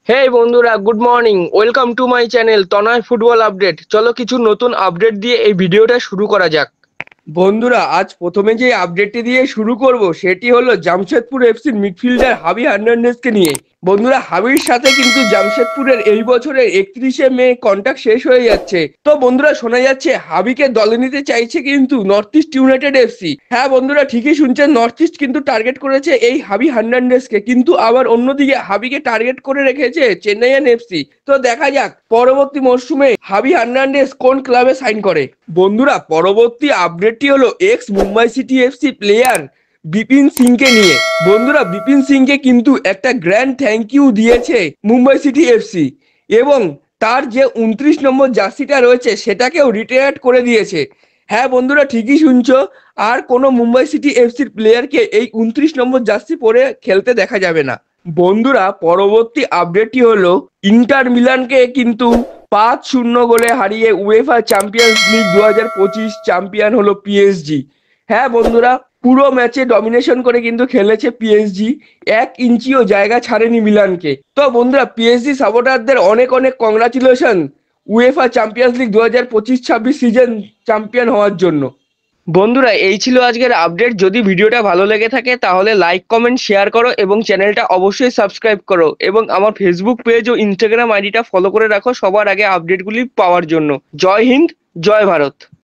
হে বন্ধুরা, good morning. Welcome to my channel Tanay football update. চলো কিছু নতুন আপডেট দিয়ে এই ভিডিওটা শুরু করা যাক। বন্ধুরা, আজ প্রথমে যে আপডেটটি দিয়ে শুরু করব সেটি হলো জামশেদপুর এফসির মিডফিল্ডার হাবি হার্নান্ডেজকে নিয়ে। বন্ধুরা, হাবির সাথে কিন্তু জামশেদপুরের এই বছরের 31শে মে কন্ট্রাক্ট শেষ হয়ে যাচ্ছে। তো বন্ধুরা, শোনা যাচ্ছে হাবিকে দলে নিতে চাইছে কিন্তু নর্থ ইস্ট ইউনাইটেড এফসি। হ্যাঁ বন্ধুরা, ঠিকই শুনছেন, নর্থ ইস্ট কিন্তু টার্গেট করেছে এই হাবি হার্নান্ডেজকে, কিন্তু আবার অন্যদিকে হাবিকে টার্গেট করে রেখেছে চেন্নাইয়ান এফসি। তো দেখা যাক পরবর্তী মরশুমে হাবি হার্নান্ডেজ কোন ক্লাবে সাইন করে। বন্ধুরা, পরবর্তী আপডেটটি হলো x Mumbai city FC player Bipin সিংকে নিয়ে। বন্ধুরা, বিপিন সিংকে কিন্তু একটা গ্র্যান্ড থ্যাংক ইউ দিয়েছে মুম্বাই সিটি এফসি, এবং তার যে 29 নম্বর জার্সিটা রয়েছে সেটাকেও রিটায়ার্ড করে দিয়েছে। হ্যাঁ বন্ধুরা, ঠিকই শুনছো, আর কোনো মুম্বাই সিটি এফসির প্লেয়ারকে এই 29 নম্বর জার্সি পরে খেলতে দেখা যাবে না। বন্ধুরা, পরবর্তী আপডেটটি হলো ইন্টার মিলানকে কিন্তু 5-0 গোলে হারিয়ে উয়েফা চ্যাম্পিয়ন্স লিগ 2025 চ্যাম্পিয়ন হলো পিএসজি। হ্যাঁ বন্ধুরা, পুরো ম্যাচে ডমিনেশন করে কিন্তু খেলেছে পিএসজি, 1 ইঞ্চিও জায়গা ছাড়েনি মিলানকে। তো বন্ধুরা, পিএসজি সাপোর্টারদের অনেক অনেক congratulation UEFA champions league 2025-26 season champion হওয়ার জন্য। বন্ধুরা, এই ছিল আজকের আপডেট। যদি ভিডিওটা ভালো লেগে থাকে তাহলে লাইক, কমেন্ট, শেয়ার করো এবং চ্যানেলটা অবশ্যই সাবস্ক্রাইব করো, এবং আমার ফেসবুক পেজ ও ইনস্টাগ্রাম আইডিটা ফলো করে রাখো সবার আগে আপডেটগুলি পাওয়ার জন্য। জয় হিন্দ, জয় ভারত।